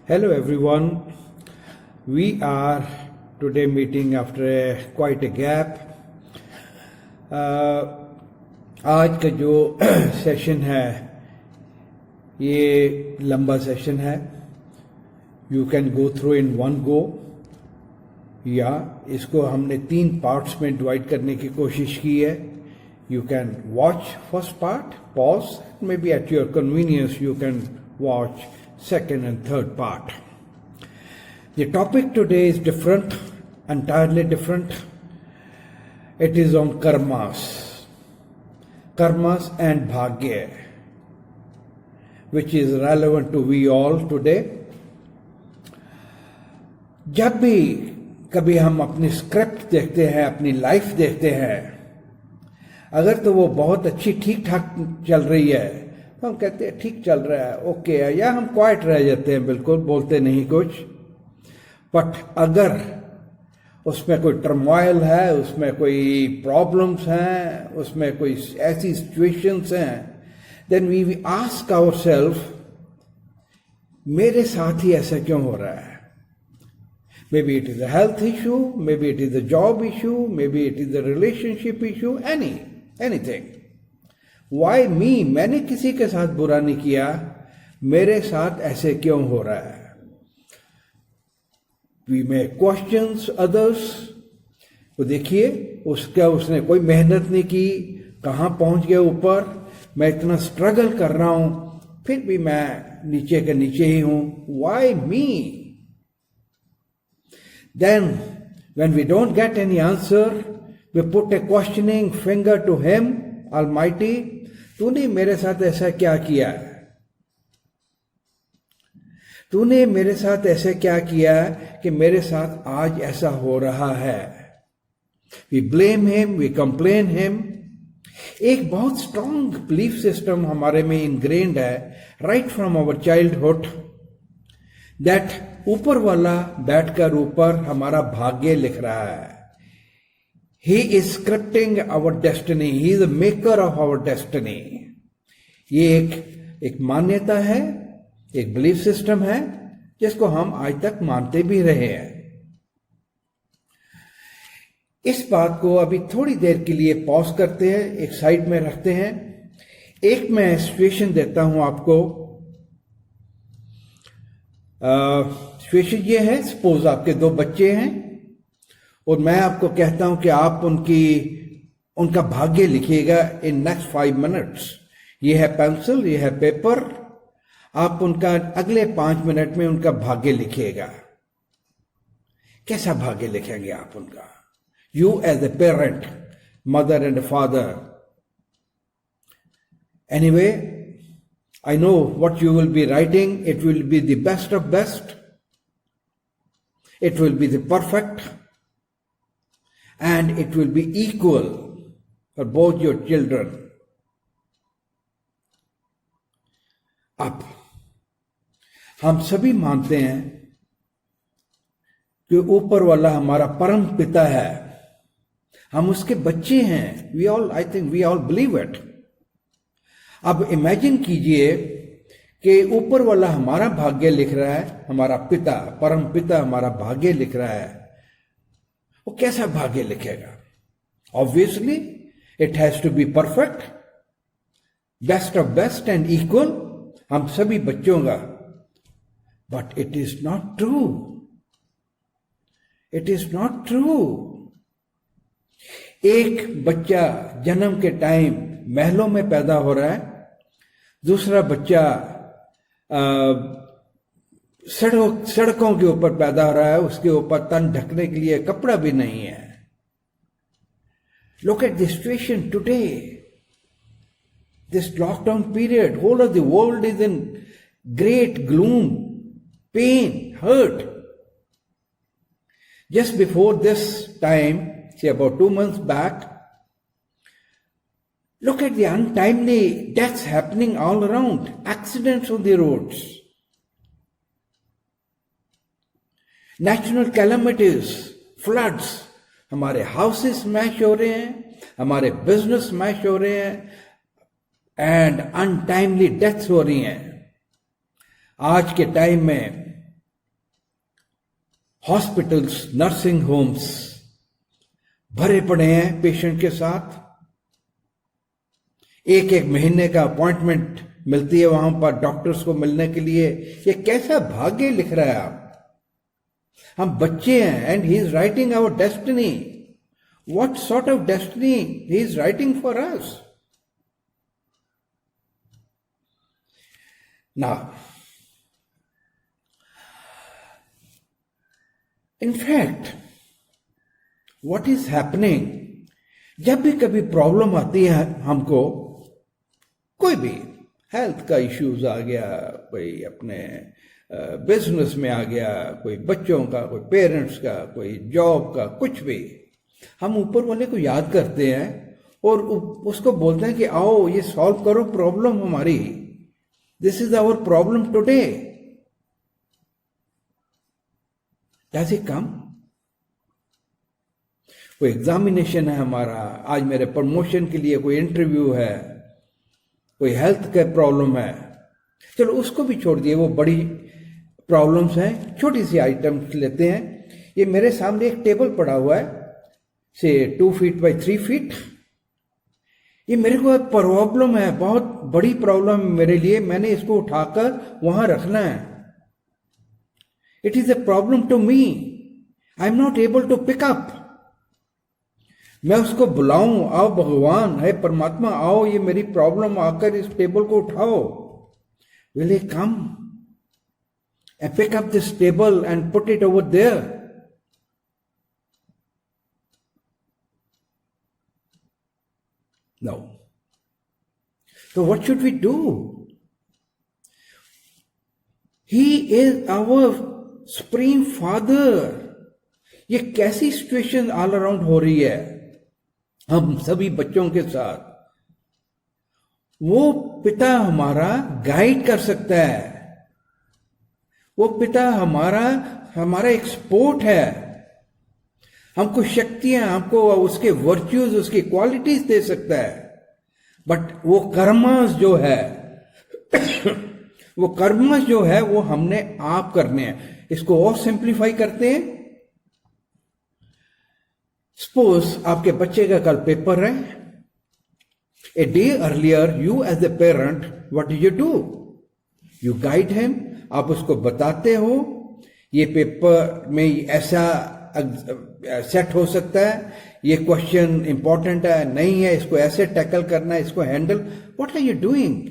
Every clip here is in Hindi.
Hello everyone. We are today meeting after quite a gap. आज का जो सेशन है ये लंबा सेशन है. You can go through in one go. या इसको हमने 3 पार्ट्स में डिवाइड करने की कोशिश की है. You can watch first part, pause, maybe at your convenience you can watch second and third part. The topic today is different, entirely different. It is on karmas and bhagya, which is relevant to we all today. जब भी कभी हम अपनी स्क्रिप्ट देखते हैं, अपनी लाइफ देखते हैं, अगर तो वो बहुत अच्छी ठीक ठाक चल रही है तो हम कहते हैं ठीक चल रहा है, ओके है, या हम क्वाइट रह जाते हैं, बिल्कुल बोलते नहीं कुछ. बट अगर उसमें कोई टर्मोइल है, उसमें कोई प्रॉब्लम्स हैं, उसमें कोई ऐसी सिचुएशंस हैं, देन वी आस्क आवरसेल्फ, मेरे साथ ही ऐसा क्यों हो रहा है? Maybe it is a health issue, maybe it is a job issue, maybe it is a relationship issue, anything. Why me? मैंने किसी के साथ बुरा नहीं किया, मेरे साथ ऐसे क्यों हो रहा है? We may question others. तो देखिए उसने कोई मेहनत नहीं की, कहाँ पहुंच गया ऊपर. मैं इतना स्ट्रगल कर रहा हूं, फिर भी मैं नीचे के नीचे ही हूं. Why me? Then, when we don't get any answer, we put a questioning finger to Him, Almighty. तूने मेरे साथ ऐसा क्या किया? तूने मेरे साथ ऐसे क्या किया कि मेरे साथ आज ऐसा हो रहा है? We blame Him, we complain Him. एक बहुत स्ट्रॉन्ग बिलीफ सिस्टम हमारे में इनग्रेन्ड है, right from our childhood, that ऊपर वाला बैठकर ऊपर हमारा भाग्य लिख रहा है. He is scripting our destiny. He is the maker of our destiny. ये एक मान्यता है, एक बिलीफ सिस्टम है, जिसको हम आज तक मानते भी रहे हैं. इस बात को अभी थोड़ी देर के लिए पॉज करते हैं, एक साइड में रखते हैं. एक मैं सिचुएशन देता हूं आपको. सिचुएशन ये है, सपोज आपके 2 बच्चे हैं और मैं आपको कहता हूं कि आप उनका भाग्य लिखिएगा इन नेक्स्ट 5 मिनट्स. ये है पेंसिल, ये है पेपर. आप उनका अगले 5 मिनट में उनका भाग्य लिखिएगा. कैसा भाग्य लिखेंगे आप उनका? You as a parent, mother and father. Anyway, I know what you will be writing. It will be the best of best. It will be the perfect. And it will be equal for both your children. अब हम सभी मानते हैं कि ऊपर वाला हमारा परम पिता है, हम उसके बच्चे हैं. I think we all believe it. अब इमेजिन कीजिए कि ऊपर वाला हमारा भाग्य लिख रहा है, हमारा पिता, परम पिता हमारा भाग्य लिख रहा है. वो कैसा भाग्य लिखेगा? Obviously it has to be perfect, best of best and equal, हम सभी बच्चों का. But it is not true. It is not true. एक बच्चा जन्म के टाइम महलों में पैदा हो रहा है, दूसरा बच्चा सड़कों के ऊपर पैदा हो रहा है, उसके ऊपर तन ढकने के लिए कपड़ा भी नहीं है. Look at the situation today. This lockdown period, whole of the world is in great gloom, pain, hurt. Just before this time, say about 2 months back, look at the untimely deaths happening all around, accidents on the roads, natural calamities, floods. हमारे हाउसेस स्मैश हो रहे हैं, हमारे बिजनेस स्मैश हो रहे हैं, एंड अनटाइमली डेथ्स हो रही हैं. आज के टाइम में हॉस्पिटल्स, नर्सिंग होम्स भरे पड़े हैं पेशेंट के साथ। एक एक महीने का अपॉइंटमेंट मिलती है वहां पर डॉक्टर्स को मिलने के लिए। ये कैसा भाग्य लिख रहा है आप। हम बच्चे हैं and he is writing our destiny. What sort of destiny he is writing for us. Now in fact, what is happening, जब भी कभी प्रॉब्लम आती है हमको, कोई भी हेल्थ का इश्यूज आ गया, कोई अपने बिजनेस में आ गया, कोई बच्चों का, कोई पेरेंट्स का, कोई जॉब का, कुछ भी, हम ऊपर वाले को याद करते हैं और उसको बोलते हैं कि आओ ये सॉल्व करो प्रॉब्लम हमारी। This is our problem today. Does it come? कोई एग्जामिनेशन है हमारा, आज मेरे प्रमोशन के लिए कोई इंटरव्यू है, कोई हेल्थ का प्रॉब्लम है, चलो उसको भी छोड़ दिए, वो बड़ी प्रॉब्लम्स हैं। छोटी सी आइटम्स लेते हैं। ये मेरे सामने एक टेबल पड़ा हुआ है, से 2 फीट बाई 3 फीट। ये मेरे को प्रॉब्लम है, बहुत बड़ी प्रॉब्लम है मेरे लिए। मैंने इसको उठाकर वहां रखना है। It is a problem to me. I am not able to pick up. मैं उसको बुलाऊं, आओ भगवान, है परमात्मा, आओ ये मेरी प्रॉब्लम, आकर इस टेबल को उठाओ। Will he come and pick up this table and put it over there? No. So what should we do? He is our supreme father. ये कैसी सिचुएशन ऑल अराउंड हो रही है हम सभी बच्चों के साथ। वो पिता हमारा गाइड कर सकता है। वो पिता हमारा एक सपोर्ट है। हमको शक्तियां, हमको उसके वर्च्यूज, उसकी क्वालिटीज दे सकता है। बट वो कर्मस जो है वो कर्मस जो है वो हमने आप करने हैं। इसको और सिंप्लीफाई करते हैं। सपोज आपके बच्चे का कल पेपर है। A day earlier you as a parent what do? You guide him. आप उसको बताते हो ये पेपर में ऐसा सेट हो सकता है, ये क्वेश्चन इंपॉर्टेंट है, नहीं है, इसको ऐसे टैकल करना है, इसको handle. What are you doing?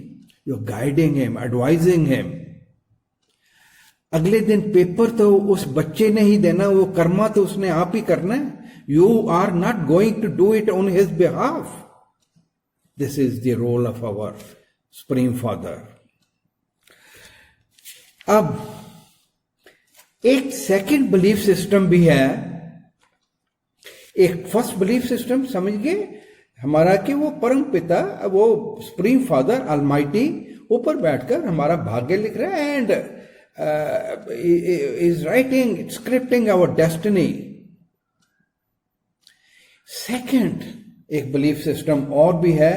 You are guiding him, advising him. अगले दिन पेपर तो उस बच्चे ने ही देना, वो कर्मा तो उसने आप ही करना है। You are not going to do it on his behalf. This is the role of our supreme father. अब एक सेकंड बिलीफ सिस्टम भी है। एक फर्स्ट बिलीफ सिस्टम समझ गए हमारा कि वो परम पिता, वो सुप्रीम फादर अलमाइटी ऊपर बैठकर हमारा भाग्य लिख रहा है and is writing, scripting our destiny. Second, एक बिलीफ सिस्टम और भी है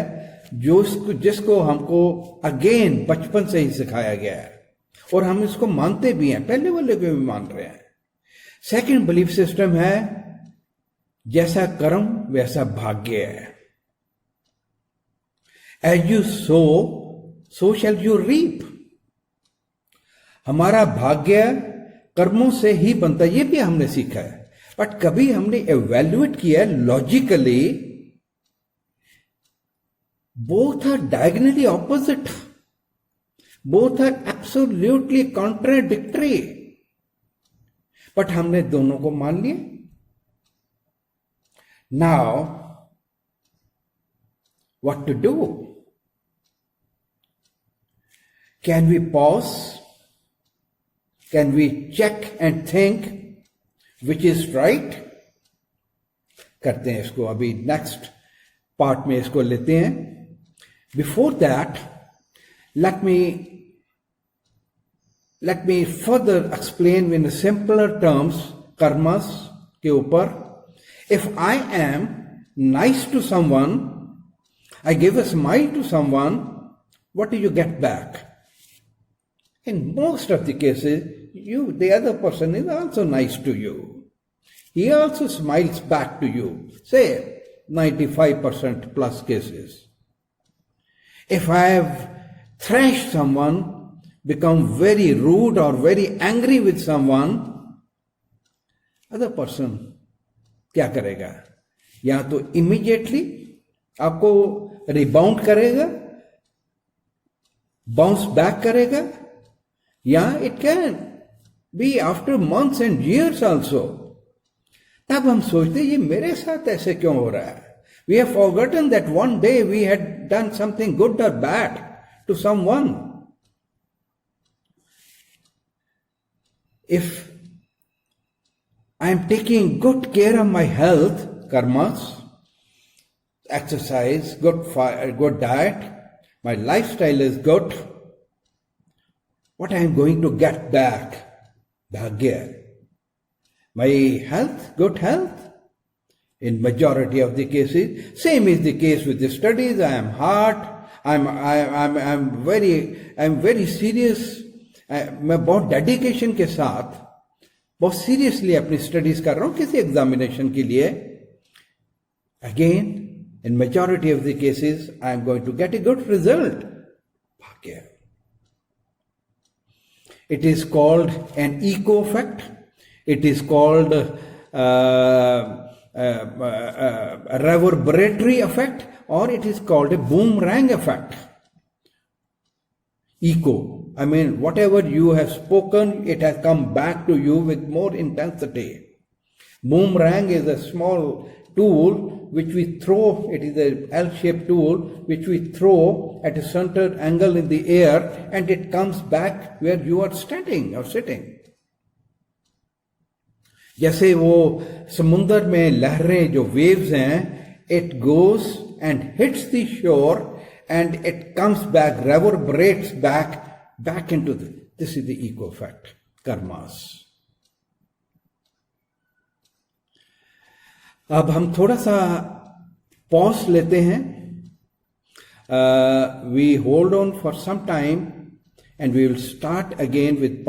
जिसको हमको अगेन बचपन से ही सिखाया गया है और हम इसको मानते भी हैं, पहले वाले को भी मान रहे हैं। सेकंड बिलीफ सिस्टम है जैसा कर्म वैसा भाग्य है। As you sow, so shall you reap. हमारा भाग्य कर्मों से ही बनता है, ये भी हमने सीखा है। बट कभी हमने एवेल्युएट किया logically, both are diagonally opposite, both are absolutely contradictory, but हमने दोनों को मान लिया। Now what to do? Can we pause? Can we check and think which is right? करते हैं इसको, अभी नेक्स्ट पार्ट में इसको लेते हैं। Before that let me further explain in simpler terms karmas के ऊपर। If I am nice to someone, I give a smile to someone, what do you get back? In most of the cases, the other person is also nice to you. He also smiles back to you. Say 95% plus cases. If I have thrashed someone, become very rude or very angry with someone, other person क्या करेगा? या तो immediately आपको rebound करेगा, bounce back करेगा, या it can be after months and years also. तब हम सोचते ये मेरे साथ ऐसे क्यों हो रहा है? We have forgotten that one day we had done something good or bad to someone. If I am taking good care of my health, karmas, exercise, good diet, my lifestyle is good, what I am going to get back? Bhagya. My health, good health. In majority of the cases, same is the case with the studies. I am hard. I'm very serious. मैं बहुत डेडिकेशन के साथ बहुत सीरियसली अपनी स्टडीज कर रहा हूँ किसी एग्जामिनेशन के लिए. Again, in majority of the cases, I am going to get a good result. Bhagya. It is called an echo effect. It is called a reverberatory effect, or it is called a boomerang effect. Echo. I mean, whatever you have spoken, it has come back to you with more intensity. Boomerang is a small tool which we throw. It is a L-shaped tool which we throw at a certain angle in the air, and it comes back where you are standing or sitting. जैसे वो समुंदर में लहरें जो वेव्स हैं, it goes and hits the shore and it comes back, reverberates back into this is the echo effect, karmas. अब हम थोड़ा सा पॉज लेते हैं. We hold on for some time and we will start again with